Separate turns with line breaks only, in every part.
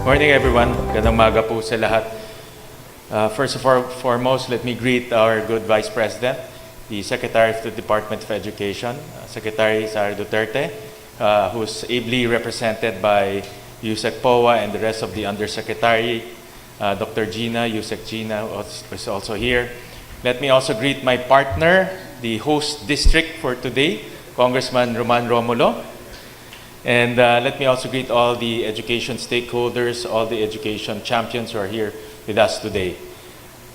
Morning everyone. Magandang umaga po sa lahat. First of all, foremost, let me greet our good Vice President, the Secretary of the Department of Education, Secretary Sara Duterte, who's ably represented by Yusek Poa and the rest of the Undersecretary, Dr. Gina, Yusek Gina is also here. Let me also greet my partner, the host district for today, Congressman Romulo. And let me also greet all the education stakeholders, all the education champions who are here with us today.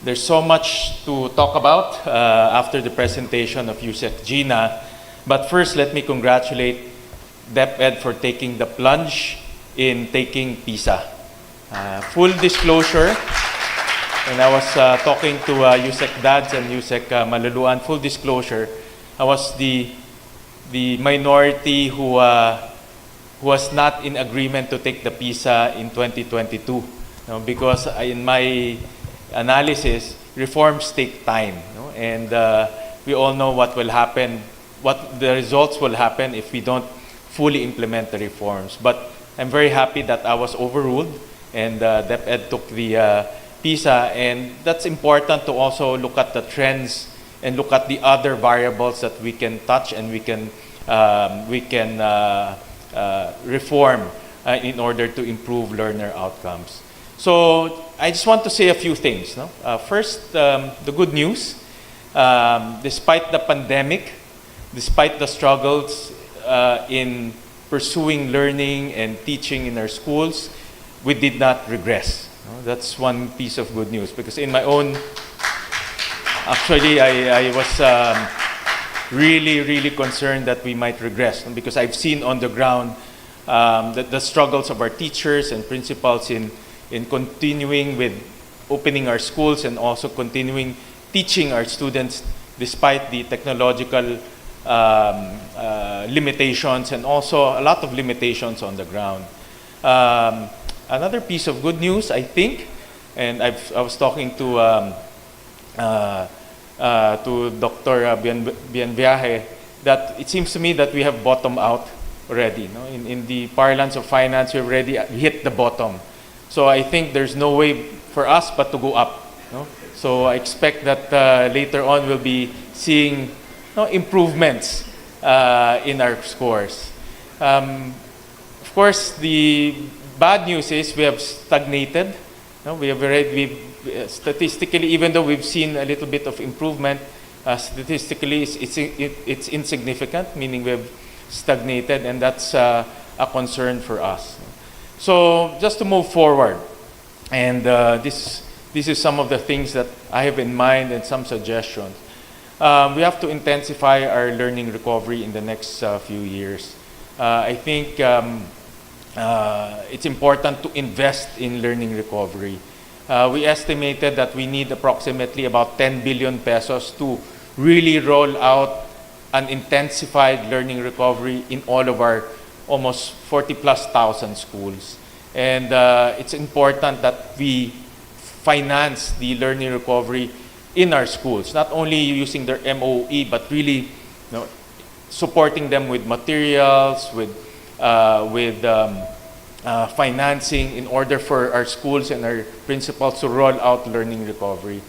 There's so much to talk about after the presentation of Yusek Gina, but first let me congratulate DepEd for taking the plunge in taking PISA. Full disclosure, when I was talking to Yusek Dads and Yusek Maluluan, full disclosure, I was the minority who was not in agreement to take the PISA in 2022, because in my analysis, reforms take time, and we all know what will happen, what the results will happen if we don't fully implement the reforms. But I'm very happy that I was overruled and DepEd took the PISA, and that's important to also look at the trends and look at the other variables that we can touch and we can reform in order to improve learner outcomes. So I just want to say a few things. First, the good news, despite the pandemic, despite the struggles in pursuing learning and teaching in our schools, we did not regress. That's one piece of good news, because in my own, actually I was really concerned that we might regress, because I've seen on the ground the struggles of our teachers and principals in continuing with opening our schools and also continuing teaching our students despite the technological limitations and also a lot of limitations on the ground. Another piece of good news, I think, and I was talking to Dr. Bienviaje, that it seems to me that we have bottomed out already. In the parlance of finance, we've already hit the bottom. So I think there's no way for us but to go up. So I expect that later on we'll be seeing improvements in our scores. Of course, the bad news is we have stagnated. Statistically, even though we've seen a little bit of improvement, statistically it's insignificant, meaning we've stagnated, and that's a concern for us. So just to move forward, and this is some of the things that I have in mind and some suggestions. We have to intensify our learning recovery in the next few years. I think it's important to invest in learning recovery. We estimated that we need approximately about 10 billion pesos to really roll out an intensified learning recovery in all of our almost 40,000+ schools. And it's important that we finance the learning recovery in our schools, not only using their MOE, but really supporting them with materials, with financing in order for our schools and our principals to roll out learning recovery.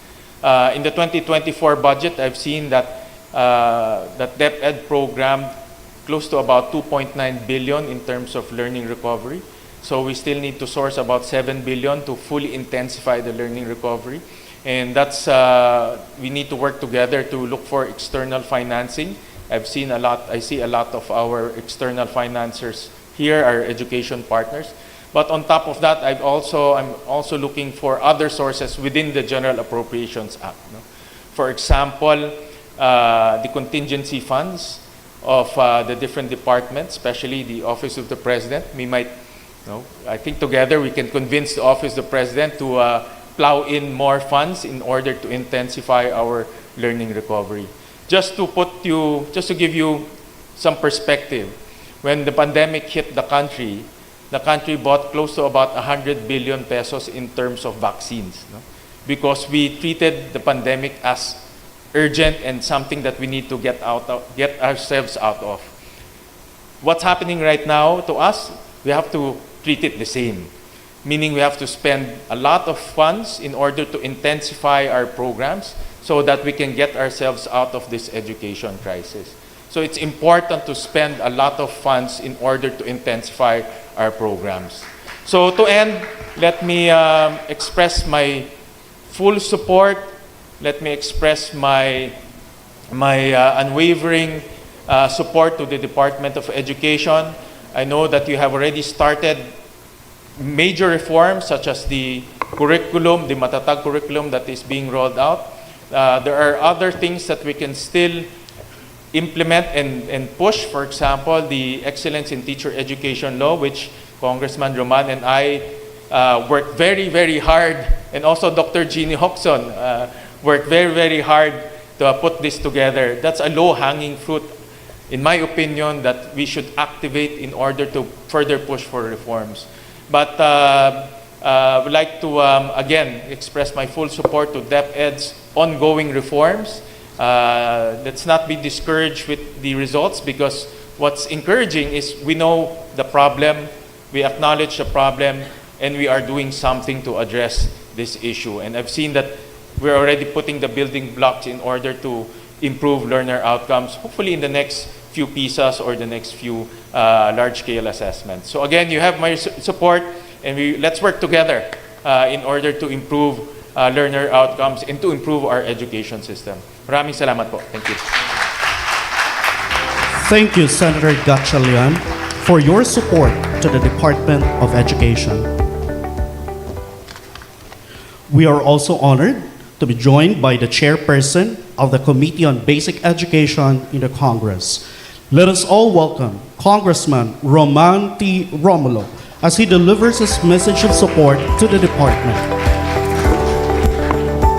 In the 2024 budget, I've seen that DepEd programmed close to about 2.9 billion in terms of learning recovery. So we still need to source about 7 billion to fully intensify the learning recovery. And that's, we need to work together to look for external financing. I see a lot of our external financiers here, our education partners. But on top of that, I'm also looking for other sources within the General Appropriations Act. For example, the contingency funds of the different departments, especially the Office of the President. I think together we can convince the Office of the President to plow in more funds in order to intensify our learning recovery. Just to give you some perspective, when the pandemic hit the country bought close to about 100 billion pesos in terms of vaccines, because we treated the pandemic as urgent and something that we need to get ourselves out of. What's happening right now to us, we have to treat it the same. meaning we have to spend a lot of funds in order to intensify our programs so that we can get ourselves out of this education crisis. So it's important to spend a lot of funds in order to intensify our programs. So to end, let me express my full support. Let me express my unwavering support to the Department of Education. I know that you have already started major reforms such as the curriculum, the Matatag curriculum that is being rolled out. There are other things that we can still implement and push. For example, the Excellence in Teacher Education Law, which Congressman Roman and I worked very, very hard, and also Dr. Jeannie Hoxon worked very, very hard to put this together. That's a low-hanging fruit, in my opinion, that we should activate in order to further push for reforms. But I would like to, again, express my full support to DepEd's ongoing reforms. Let's not be discouraged with the results, because what's encouraging is we know the problem, we acknowledge the problem, and we are doing something to address this issue. And I've seen that we're already putting the building blocks in order to improve learner outcomes, hopefully in the next few PISAs or the next few large-scale assessments. So again, you have my support, and let's work together in order to improve learner outcomes and to improve our education system. Maraming salamat po. Thank you.
Thank you, Senator Gatchalian, for your support to the Department of Education. We are also honored to be joined by the chairperson of the Committee on Basic Education in the Congress. Let us all welcome Congressman Romulo as he delivers his message of support to the department.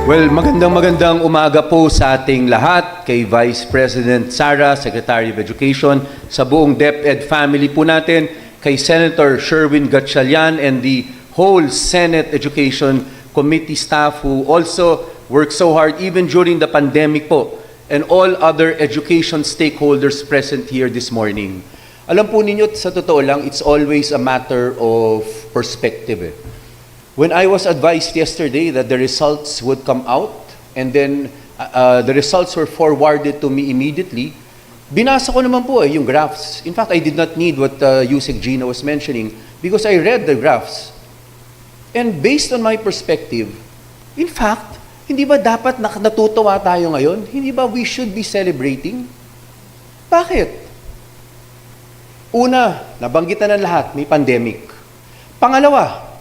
Well, magandang umaga po sa ating lahat, kay Vice President Sara, Secretary of Education, sa buong DepEd family po natin, kay Senator Sherwin Gatchalian and the whole Senate Education Committee staff who also worked so hard even during the pandemic po, and all other education stakeholders present here this morning. Alam po ninyo, sa totoo lang, it's always a matter of perspective. When I was advised yesterday that the results would come out, and then the results were forwarded to me immediately, binasa ko naman po yung graphs. In fact, I did not need what Yusek Gina was mentioning because I read the graphs. And based on my perspective, in fact, hindi ba dapat natutuwa tayo ngayon? Hindi ba we should be celebrating? Bakit? Una, nabanggit na ng lahat, may pandemic. Pangalawa,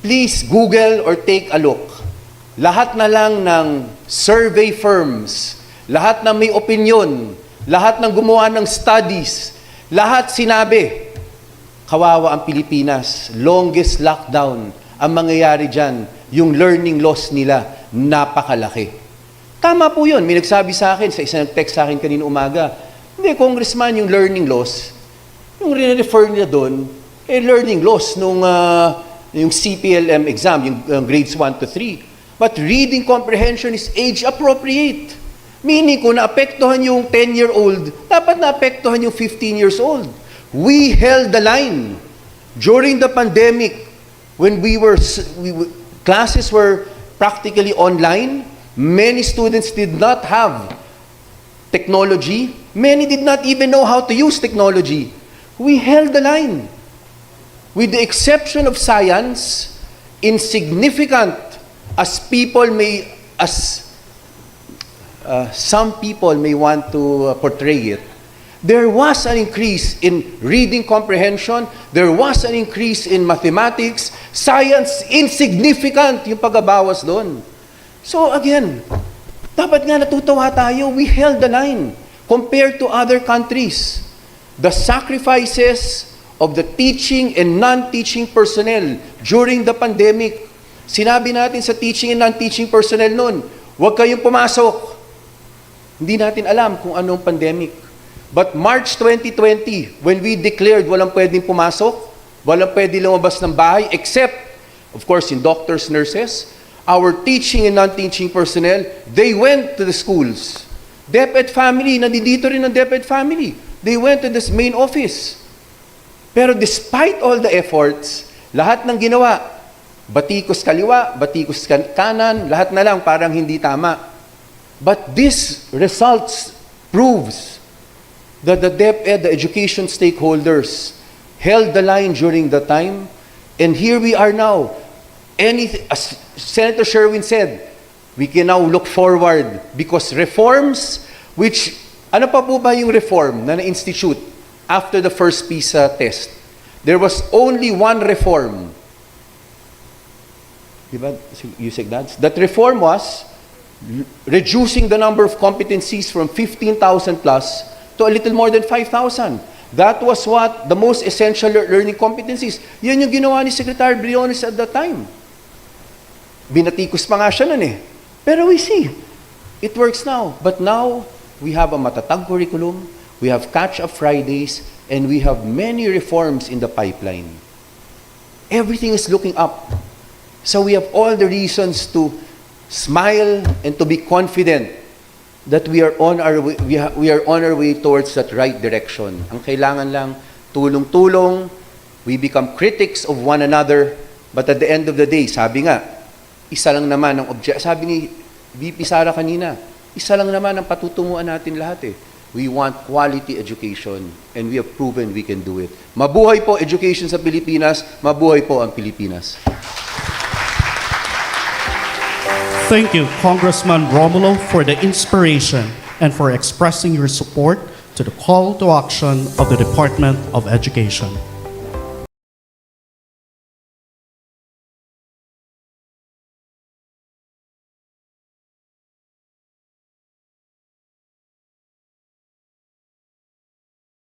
please Google or take a look. Lahat na lang ng survey firms, lahat na may opinion, lahat ng gumawa ng studies, lahat sinabi, kawawa ang Pilipinas, longest lockdown, ang mangyayari dyan, yung learning loss nila, napakalaki. Tama po yun. May nagsabi sa akin, sa isang text sa akin kanina umaga, hindi, Congressman, yung learning loss, yung re-refer nila doon, learning loss nung yung CPLM exam, yung grades 1 to 3. But reading comprehension is age appropriate. Meaning, kung naapektuhan yung 10-year-old, dapat naapektuhan yung 15 years old. We held the line. During the pandemic, when classes were practically online, many students did not have technology. Many did not even know how to use technology. We held the line. With the exception of science, insignificant as some people may want to portray it, there was an increase in reading comprehension, there was an increase in mathematics, science, insignificant yung pagbabawas doon. So again, dapat nga natutuwa tayo, we held the line compared to other countries. The sacrifices of the teaching and non-teaching personnel during the pandemic. Sinabi natin sa teaching and non-teaching personnel noon, huwag kayong pumasok. Hindi natin alam kung anong pandemic. But March 2020, when we declared walang pwedeng pumasok, walang pwedeng lumabas ng bahay, except, of course, in doctors, nurses, our teaching and non-teaching personnel, they went to the schools. DepEd family, nandito rin ang DepEd family. They went to this main office. Pero despite all the efforts, Lahat ng ginawa, batikos kaliwa, batikos kanan, lahat na lang parang hindi tama. But this results proves that the DepEd, the education stakeholders, held the line during the time, and here we are now. As Senator Sherwin said, we can now look forward because reforms, which, ano pa po ba yung reform na na-institute after the first PISA test? There was only one reform. Diba, Yusek Dads? That reform was reducing the number of competencies from 15,000 plus to a little more than 5,000. That was what the most essential learning competencies. Yan yung ginawa ni Secretary Briones at that time. Binatikos pa nga siya nun eh. Pero we see, it works now. But now, we have a matatag curriculum, we have catch-up Fridays, and we have many reforms in the pipeline. Everything is looking up. So we have all the reasons to smile and to be confident that we are on our way, we are on our way towards that right direction. Ang kailangan lang, tulong-tulong, we become critics of one another, but at the end of the day, sabi nga, isa lang naman ang sabi ni VP Sara kanina, isa lang naman ang patutunguhan natin lahat eh. We want quality education and we have proven we can do it. Mabuhay po education sa Pilipinas, mabuhay po ang Pilipinas.
Thank you, Congressman Romulo, for the inspiration and for expressing your support to the call to action of the Department of Education.